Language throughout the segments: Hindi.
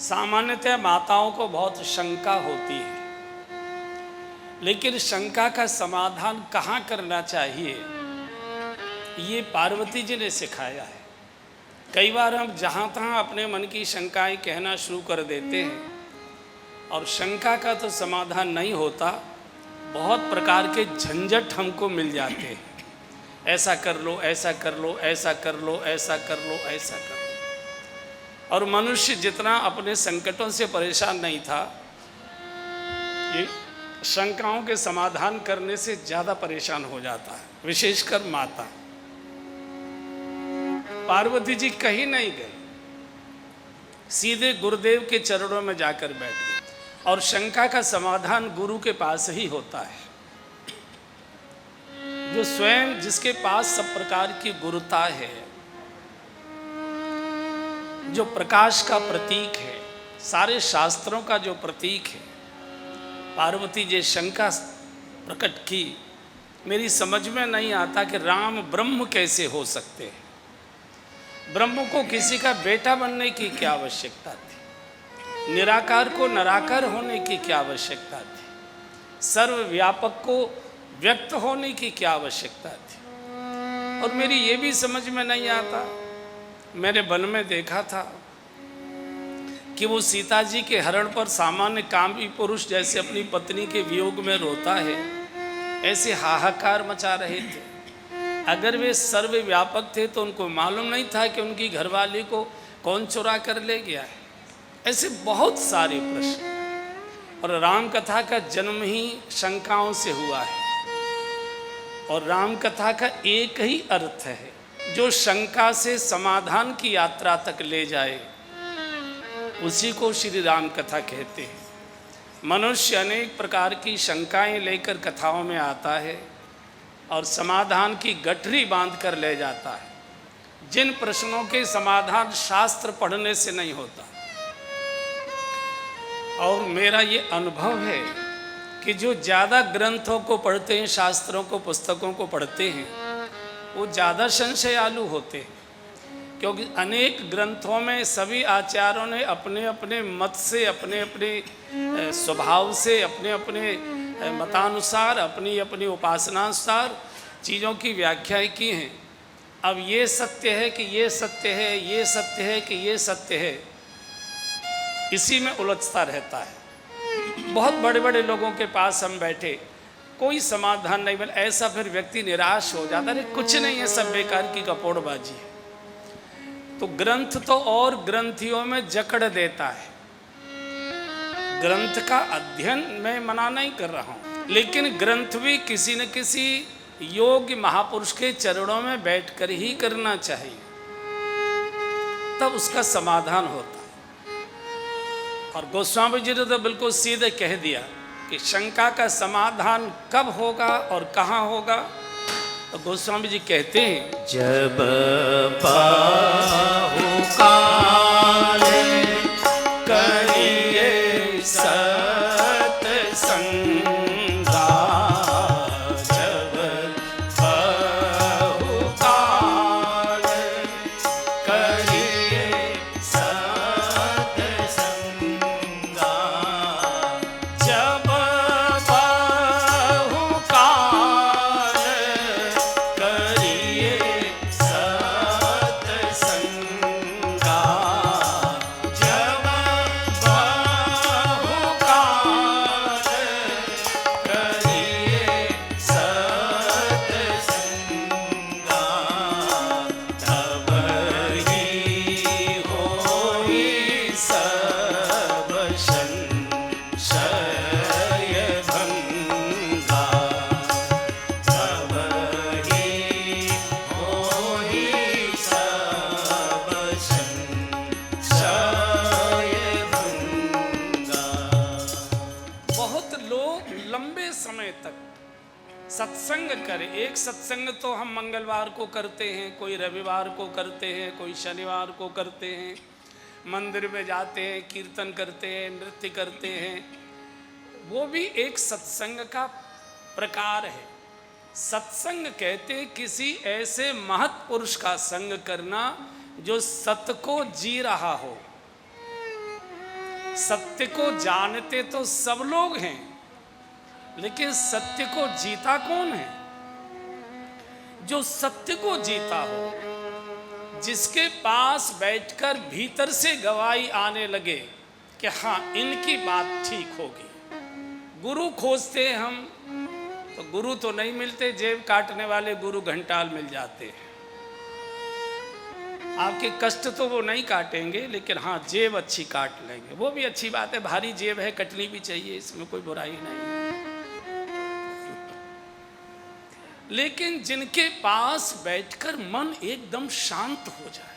सामान्यतः माताओं को बहुत शंका होती है, लेकिन शंका का समाधान कहाँ करना चाहिए ये पार्वती जी ने सिखाया है। कई बार हम जहाँ तहाँ अपने मन की शंकाएं कहना शुरू कर देते हैं और शंका का तो समाधान नहीं होता, बहुत प्रकार के झंझट हमको मिल जाते हैं। ऐसा कर लो, ऐसा कर लो, ऐसा कर लो, ऐसा कर लो, ऐसा कर लो। और मनुष्य जितना अपने संकटों से परेशान नहीं था, ये शंकाओं के समाधान करने से ज़्यादा परेशान हो जाता है, विशेषकर माता। पार्वती जी कहीं नहीं गई, सीधे गुरुदेव के चरणों में जाकर बैठ गई और शंका का समाधान गुरु के पास ही होता है, जो स्वयं जिसके पास सब प्रकार की गुरुता है, जो प्रकाश का प्रतीक है, सारे शास्त्रों का जो प्रतीक है। पार्वती जी शंका प्रकट की, मेरी समझ में नहीं आता कि राम ब्रह्म कैसे हो सकते हैं। ब्रह्म को किसी का बेटा बनने की क्या आवश्यकता थी? निराकार को निराकार होने की क्या आवश्यकता थी? सर्वव्यापक को व्यक्त होने की क्या आवश्यकता थी? और मेरी ये भी समझ में नहीं आता, मैंने वन में देखा था कि वो सीता जी के हरण पर सामान्य कामी पुरुष जैसे अपनी पत्नी के वियोग में रोता है, ऐसे हाहाकार मचा रहे थे। अगर वे सर्वव्यापक थे तो उनको मालूम नहीं था कि उनकी घरवाली को कौन चुरा कर ले गया है? ऐसे बहुत सारे प्रश्न। और राम कथा का जन्म ही शंकाओं से हुआ है, और राम कथा का एक ही अर्थ है, जो शंका से समाधान की यात्रा तक ले जाए, उसी को श्री राम कथा कहते हैं। मनुष्य अनेक प्रकार की शंकाएं लेकर कथाओं में आता है और समाधान की गठरी बांध कर ले जाता है, जिन प्रश्नों के समाधान शास्त्र पढ़ने से नहीं होता। और मेरा ये अनुभव है कि जो ज़्यादा ग्रंथों को पढ़ते हैं, शास्त्रों को, पुस्तकों को पढ़ते हैं, वो ज़्यादा संशयालु होते हैं, क्योंकि अनेक ग्रंथों में सभी आचार्यों ने अपने अपने मत से, अपने अपने स्वभाव से, अपने अपने मतानुसार, अपनी अपनी उपासनानुसार चीज़ों की व्याख्याएं की हैं। अब ये सत्य है कि ये सत्य है, ये सत्य है कि ये सत्य है, इसी में उलझता रहता है। बहुत बड़े बड़े लोगों के पास हम बैठे, कोई समाधान नहीं मिला, ऐसा फिर व्यक्ति निराश हो जाता है, कुछ नहीं है, सब बेकार की कपोड़बाजी है। तो ग्रंथ तो और ग्रंथियों में जकड़ देता है। ग्रंथ का अध्ययन मैं मना नहीं कर रहा हूँ, लेकिन ग्रंथ भी किसी न किसी योग्य महापुरुष के चरणों में बैठकर ही करना चाहिए, तब उसका समाधान होता है। और गोस्वामी जी ने तो बिल्कुल सीधे कह दिया कि शंका का समाधान कब होगा और कहाँ होगा। तो गोस्वामी जी कहते हैं, जब पाहु काल करिए सत्संगा, जब पाहु काल करिए सत्संगा, जब पाहु काल करिए सत्संगा, जब पाहु काल करिए सत्संगा, तब ही होई सब संशय भंगा, तब ही होई सब संशय भंगा। बहुत लोग लंबे समय तक सत्संग करें। एक सत्संग तो हम मंगलवार को करते हैं, कोई रविवार को करते हैं, कोई शनिवार को करते हैं, मंदिर में जाते हैं, कीर्तन करते हैं, नृत्य करते हैं, वो भी एक सत्संग का प्रकार है। सत्संग कहते किसी ऐसे महत्पुरुष का संग करना जो सत्य को जी रहा हो। सत्य को जानते तो सब लोग हैं, लेकिन सत्य को जीता कौन है? जो सत्य को जीता हो, जिसके पास बैठकर भीतर से गवाही आने लगे कि हाँ इनकी बात ठीक होगी। गुरु खोजते हैं हम तो गुरु तो नहीं मिलते, जेब काटने वाले गुरु घंटाल मिल जाते हैं। आपके कष्ट तो वो नहीं काटेंगे, लेकिन हाँ जेब अच्छी काट लेंगे, वो भी अच्छी बात है। भारी जेब है, कटनी भी चाहिए, इसमें कोई बुराई नहीं है। लेकिन जिनके पास बैठकर मन एकदम शांत हो जाए,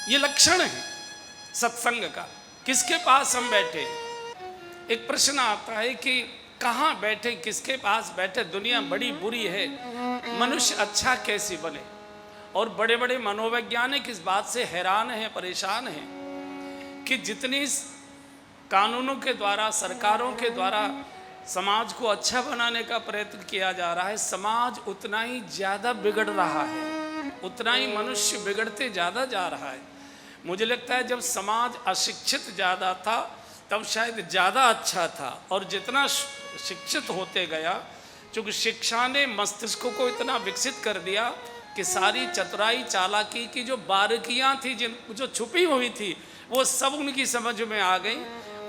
ये लक्षण है सत्संग का। किसके पास हम बैठे? एक प्रश्न आता है कि कहाँ बैठे, किसके पास बैठे? दुनिया बड़ी बुरी है, मनुष्य अच्छा कैसे बने? और बड़े बड़े मनोवैज्ञानिक इस बात से हैरान हैं, परेशान हैं कि जितनी कानूनों के द्वारा, सरकारों के द्वारा समाज को अच्छा बनाने का प्रयत्न किया जा रहा है, समाज उतना ही ज़्यादा बिगड़ रहा है, उतना ही मनुष्य बिगड़ते ज़्यादा जा रहा है। मुझे लगता है जब समाज अशिक्षित ज़्यादा था तब शायद ज़्यादा अच्छा था, और जितना शिक्षित होते गया, चूँकि शिक्षा ने मस्तिष्क को इतना विकसित कर दिया कि सारी चतुराई चालाकी की जो बारीकियाँ थी, जो छुपी हुई थी, वो सब उनकी समझ में आ गई।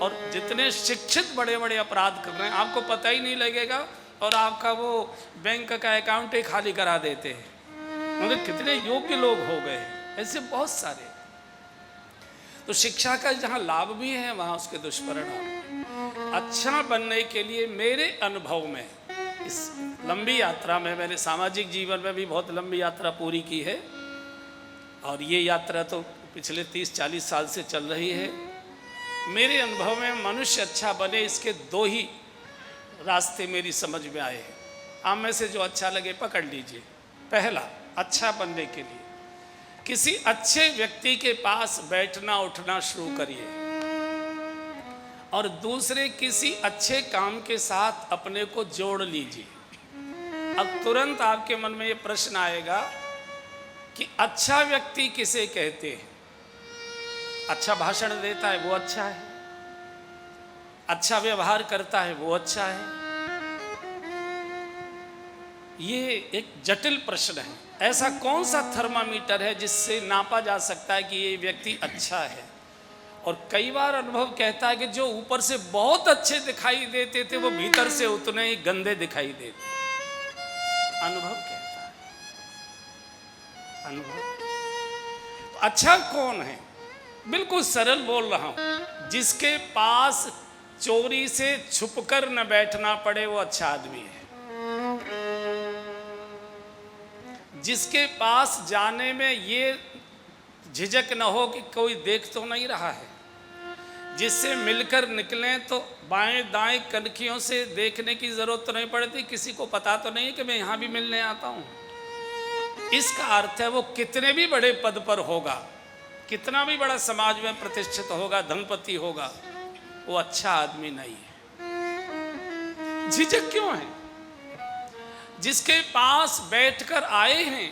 और जितने शिक्षित बड़े बड़े अपराध कर रहे हैं, आपको पता ही नहीं लगेगा, और आपका वो बैंक का अकाउंट ही खाली करा देते हैं। मतलब कितने योग्य लोग हो गए, ऐसे बहुत सारे। तो शिक्षा का जहाँ लाभ भी है, वहाँ उसके दुष्परिणाम। अच्छा बनने के लिए मेरे अनुभव में, इस लंबी यात्रा में, मैंने सामाजिक जीवन में भी बहुत लंबी यात्रा पूरी की है, और ये यात्रा तो पिछले 30-40 साल से चल रही है। मेरे अनुभव में मनुष्य अच्छा बने, इसके दो ही रास्ते मेरी समझ में आए हैं। आप में से जो अच्छा लगे पकड़ लीजिए। पहला, अच्छा बनने के लिए किसी अच्छे व्यक्ति के पास बैठना उठना शुरू करिए, और दूसरे किसी अच्छे काम के साथ अपने को जोड़ लीजिए। अब तुरंत आपके मन में ये प्रश्न आएगा कि अच्छा व्यक्ति किसे कहते हैं? अच्छा भाषण देता है वो अच्छा है, अच्छा व्यवहार करता है वो अच्छा है? ये एक जटिल प्रश्न है। ऐसा कौन सा थर्मामीटर है जिससे नापा जा सकता है कि ये व्यक्ति अच्छा है? और कई बार अनुभव कहता है कि जो ऊपर से बहुत अच्छे दिखाई देते थे, वो भीतर से उतने ही गंदे दिखाई देते। अनुभव कहता है, अनुभव। अच्छा कौन है? बिल्कुल सरल बोल रहा हूं, जिसके पास चोरी से छुपकर न बैठना पड़े वो अच्छा आदमी है। जिसके पास जाने में ये झिझक न हो कि कोई देख तो नहीं रहा है, जिससे मिलकर निकलें तो बाएं दाएं कनखियों से देखने की जरूरत तो नहीं पड़ती, किसी को पता तो नहीं है कि मैं यहाँ भी मिलने आता हूँ। इसका अर्थ है वो कितने भी बड़े पद पर होगा, कितना भी बड़ा समाज में प्रतिष्ठित होगा, धनपति होगा, वो अच्छा आदमी नहीं है। झिझक क्यों है? जिसके पास बैठकर आए हैं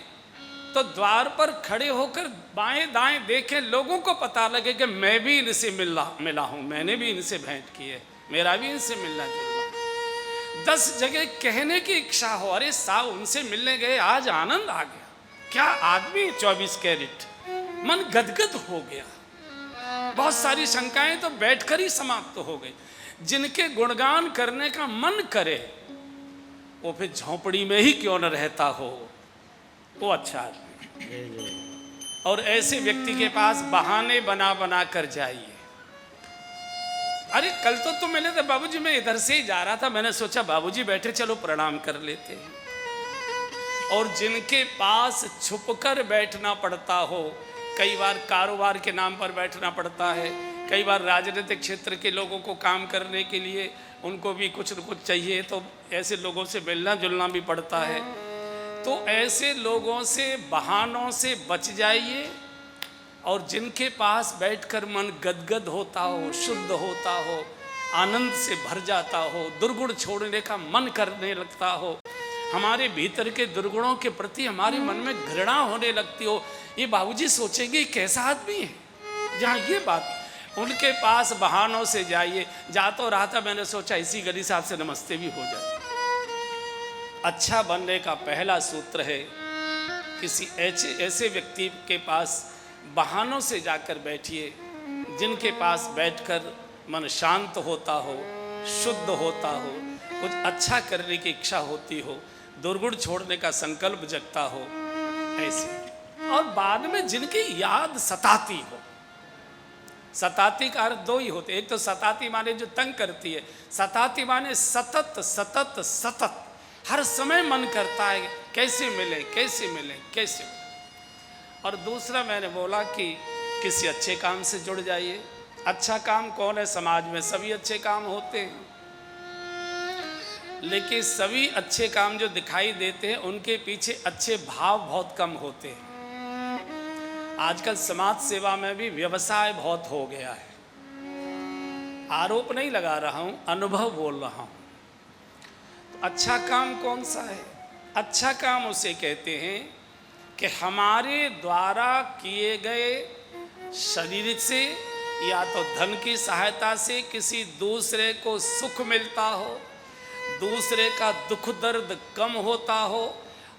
तो द्वार पर खड़े होकर बाएं दाएं देखें, लोगों को पता लगे कि मैं भी इनसे मिला हूं, मैंने भी इनसे भेंट की है, मेरा भी इनसे मिलना जुलना। 10 जगह कहने की इच्छा हो, अरे साहब उनसे मिलने गए, आज आनंद आ गया, क्या आदमी 24 कैरेट, मन गदगद हो गया। बहुत सारी शंकाएं तो बैठकर ही समाप्त हो गई। जिनके गुणगान करने का मन करे वो फिर झोंपड़ी में ही क्यों न रहता हो, वो अच्छा आदमी। और ऐसे व्यक्ति के पास बहाने बना बना कर जाइए। अरे कल तो तुम मिले थे बाबूजी, मैं इधर से ही जा रहा था, मैंने सोचा बाबूजी बैठे, चलो प्रणाम कर लेते हैं। और जिनके पास छुपकर बैठना पड़ता हो, कई बार कारोबार के नाम पर बैठना पड़ता है, कई बार राजनीतिक क्षेत्र के लोगों को काम करने के लिए उनको भी कुछ न कुछ चाहिए, तो ऐसे लोगों से मिलना जुलना भी पड़ता है। तो ऐसे लोगों से, बहानों से बच जाइए। और जिनके पास बैठकर मन गदगद होता हो, शुद्ध होता हो, आनंद से भर जाता हो, दुर्गुण छोड़ने का मन करने लगता हो, हमारे भीतर के दुर्गुणों के प्रति हमारे मन में घृणा होने लगती हो, ये बाबूजी सोचेंगे कैसा आदमी है। जहाँ ये बात, उनके पास बहानों से जाइए। जा तो रहा था, मैंने सोचा इसी गली से आपसे नमस्ते भी हो जाए। अच्छा बनने का पहला सूत्र है, किसी ऐसे व्यक्ति के पास बहानों से जाकर बैठिए जिनके पास बैठकर मन शांत होता हो, शुद्ध होता हो, कुछ अच्छा करने की इच्छा होती हो, दुर्गुण छोड़ने का संकल्प जगता हो, ऐसे। और बाद में जिनकी याद सताती हो। सताती का अर्थ दो ही होते, एक तो सताती माने जो तंग करती है, सताती माने सतत सतत सतत, हर समय मन करता है कैसे मिले कैसे मिले कैसे मिले। और दूसरा मैंने बोला कि किसी अच्छे काम से जुड़ जाइए। अच्छा काम कौन है? समाज में सभी अच्छे काम होते हैं, लेकिन सभी अच्छे काम जो दिखाई देते हैं उनके पीछे अच्छे भाव बहुत कम होते हैं। आजकल समाज सेवा में भी व्यवसाय बहुत हो गया है। आरोप नहीं लगा रहा हूं, अनुभव बोल रहा हूं। तो अच्छा काम कौन सा है? अच्छा काम उसे कहते हैं कि हमारे द्वारा किए गए शरीर से या तो धन की सहायता से किसी दूसरे को सुख मिलता हो, दूसरे का दुख दर्द कम होता हो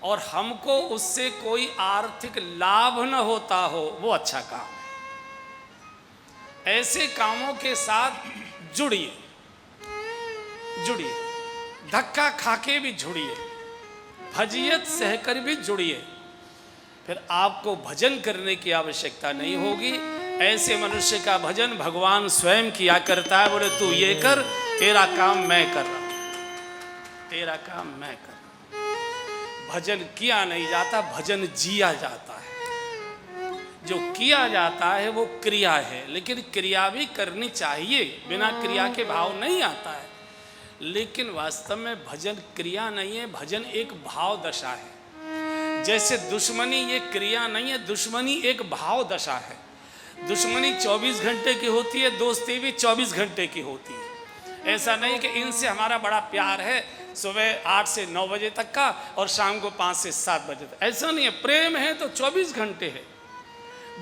और हमको उससे कोई आर्थिक लाभ न होता हो, वो अच्छा काम है। ऐसे कामों के साथ जुड़िए, जुड़िए, धक्का खाके भी जुड़िए, भजियत सहकर भी जुड़िए। फिर आपको भजन करने की आवश्यकता नहीं होगी। ऐसे मनुष्य का भजन भगवान स्वयं किया करता है। बोले तू ये कर, तेरा काम मैं कर रहा हूं, तेरा काम मैं कर रहा हूं। भजन किया नहीं जाता, भजन जिया जाता है। जो किया जाता है वो क्रिया है, लेकिन क्रिया भी करनी चाहिए, बिना क्रिया के भाव नहीं आता है। लेकिन वास्तव में भजन क्रिया नहीं है, भजन एक भाव दशा है। जैसे दुश्मनी ये क्रिया नहीं है, दुश्मनी एक भाव दशा है। दुश्मनी 24 घंटे की होती है, दोस्ती भी 24 घंटे की होती है। ऐसा नहीं कि इनसे हमारा बड़ा प्यार है सुबह 8 से 9 बजे तक का और शाम को 5 से 7 बजे तक, ऐसा नहीं है। प्रेम है तो 24 घंटे है,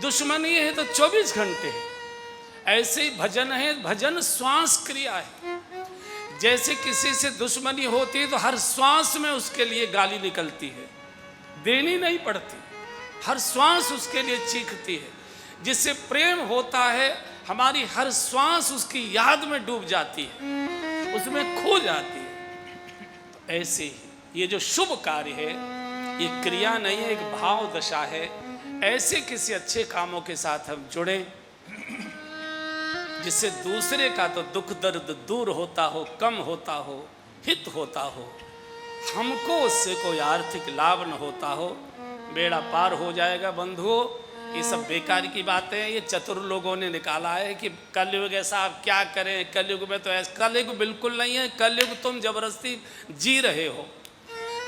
दुश्मनी है तो 24 घंटे है। ऐसे ही भजन है, भजन श्वास क्रिया है। जैसे किसी से दुश्मनी होती है तो हर श्वास में उसके लिए गाली निकलती है, देनी नहीं पड़ती, हर श्वास उसके लिए चीखती है। जिससे प्रेम होता है, हमारी हर श्वास उसकी याद में डूब जाती है, उसमें खो जाती है। तो ऐसे ही ये जो शुभ कार्य है ये क्रिया नहीं है, एक भाव दशा है। ऐसे किसी अच्छे कामों के साथ हम जुड़े जिससे दूसरे का तो दुख दर्द दूर होता हो, कम होता हो, हित होता हो, हमको उससे कोई आर्थिक लाभ न होता हो, बेड़ा पार हो जाएगा। बंधुओं, ये सब बेकार की बातें हैं, ये चतुर लोगों ने निकाला है कि कलयुग ऐसा आप क्या करें, कलयुग में तो ऐसा। कलयुग बिल्कुल नहीं है, कलयुग तुम जबरदस्ती जी रहे हो।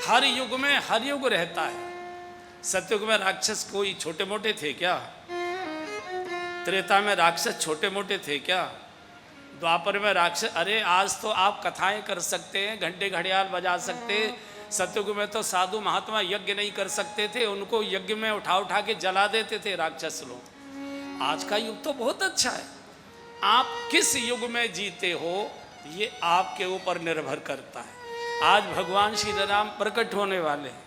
हर युग में हर युग रहता है। सतयुग में राक्षस कोई छोटे मोटे थे क्या? त्रेता में राक्षस छोटे मोटे थे क्या? द्वापर में राक्षस, अरे आज तो आप कथाएं कर सकते हैं, घंटे घड़ियाल बजा सकते हैं। सतयुग में तो साधु महात्मा यज्ञ नहीं कर सकते थे, उनको यज्ञ में उठा उठा के जला देते थे राक्षस लोग। आज का युग तो बहुत अच्छा है। आप किस युग में जीते हो ये आपके ऊपर निर्भर करता है। आज भगवान श्री राम प्रकट होने वाले हैं,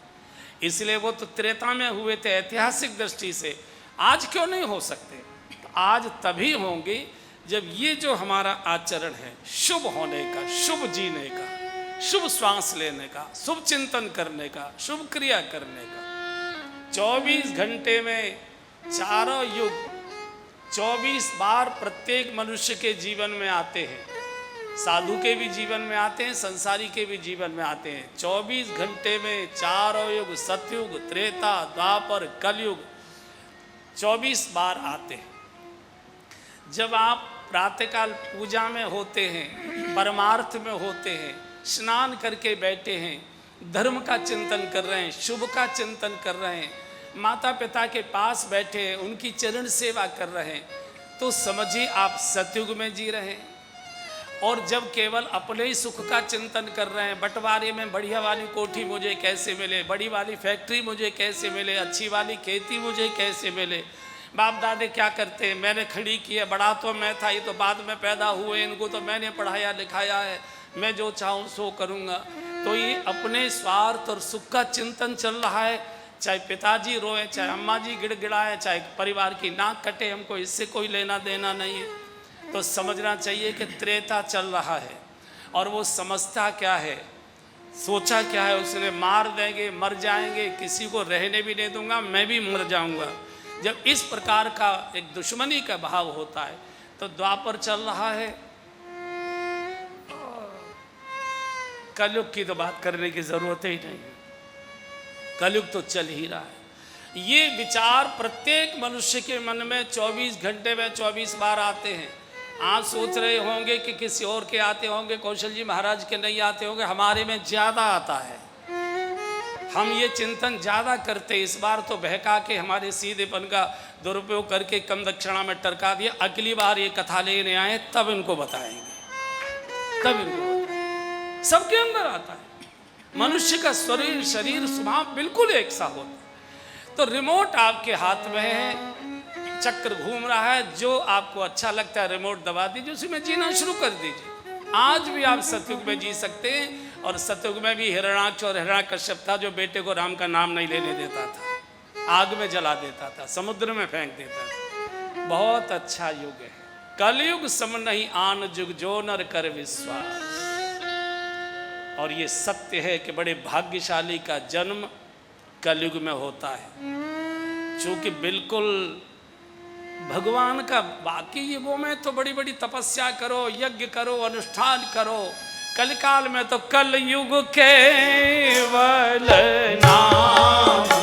इसलिए वो तो त्रेता में हुए थे ऐतिहासिक दृष्टि से। आज क्यों नहीं हो सकते? तो आज तभी होंगे जब ये जो हमारा आचरण है शुभ होने का, शुभ जीने का, शुभ श्वास लेने का, शुभ चिंतन करने का, शुभ क्रिया करने का। 24 घंटे में चारों युग 24 बार प्रत्येक मनुष्य के जीवन में आते हैं। साधु के भी जीवन में आते हैं, संसारी के भी जीवन में आते हैं। 24 घंटे में चारों युग, सतयुग, त्रेता, द्वापर, कलयुग 24 बार आते हैं। जब आप प्रातःकाल पूजा में होते हैं, परमार्थ में होते हैं, स्नान करके बैठे हैं, धर्म का चिंतन कर रहे हैं, शुभ का चिंतन कर रहे हैं, माता पिता के पास बैठे हैं, उनकी चरण सेवा कर रहे हैं, तो समझिए आप सतयुग में जी रहे हैं। और जब केवल अपने ही सुख का चिंतन कर रहे हैं, बंटवारे में बढ़िया वाली कोठी मुझे कैसे मिले, बड़ी वाली फैक्ट्री मुझे कैसे मिले, अच्छी वाली खेती मुझे कैसे मिले, बाप दादे क्या करते हैं, मैंने खड़ी की है, बड़ा तो मैं था, ये तो बाद में पैदा हुए, इनको तो मैंने पढ़ाया लिखाया है, मैं जो चाहूँ सो करूँगा। तो ये अपने स्वार्थ और सुख का चिंतन चल रहा है। चाहे पिताजी रोए, चाहे अम्मा जी गिड़गिड़ाए, चाहे परिवार की नाक कटे, हमको इससे कोई लेना देना नहीं है। तो समझना चाहिए कि त्रेता चल रहा है। और वो समझता क्या है, सोचा क्या है उसने, मार देंगे, मर जाएंगे, किसी को रहने भी नहीं दूंगा, मैं भी मर जाऊंगा। जब इस प्रकार का एक दुश्मनी का भाव होता है तो द्वापर चल रहा है। कलयुग की तो बात करने की जरूरत ही नहीं, कलयुग तो चल ही रहा है। ये विचार प्रत्येक मनुष्य के मन में 24 घंटे में 24 बार आते हैं। आप सोच रहे होंगे कि किसी और के आते होंगे, कौशल जी महाराज के नहीं आते होंगे, हमारे में ज़्यादा आता है। हम ये चिंतन ज़्यादा करते। इस बार तो बहका के हमारे सीधेपन का दुरुपयोग करके कम दक्षिणा में टरका दिया। अगली बार ये कथा लेने आए तब इनको बताएंगे, तब इनको बताएंगे। सबके अंदर आता है। मनुष्य का शरीर स्वभाव बिल्कुल एक सा होता है। तो रिमोट आपके हाथ में है, चक्र घूम रहा है, जो आपको अच्छा लगता है रिमोट दबा दीजिए, उसी में जीना शुरू कर दीजिए। आज भी आप सतयुग में जी सकते हैं। और सतयुग में भी हिरण्याक्ष और हिरण्यकश्यप था जो बेटे को राम का नाम नहीं लेने देता था, आग में जला देता था, समुद्र में फेंक देता था। बहुत अच्छा युग है। कलयुग सम नहीं आन जुग, जो नर कर विश्वास। और ये सत्य है कि बड़े भाग्यशाली का जन्म कलयुग में होता है, चूंकि बिल्कुल भगवान का बाकी युगों में तो बड़ी बड़ी तपस्या करो, यज्ञ करो, अनुष्ठान करो। कलिकाल में तो कल युग केवल नाम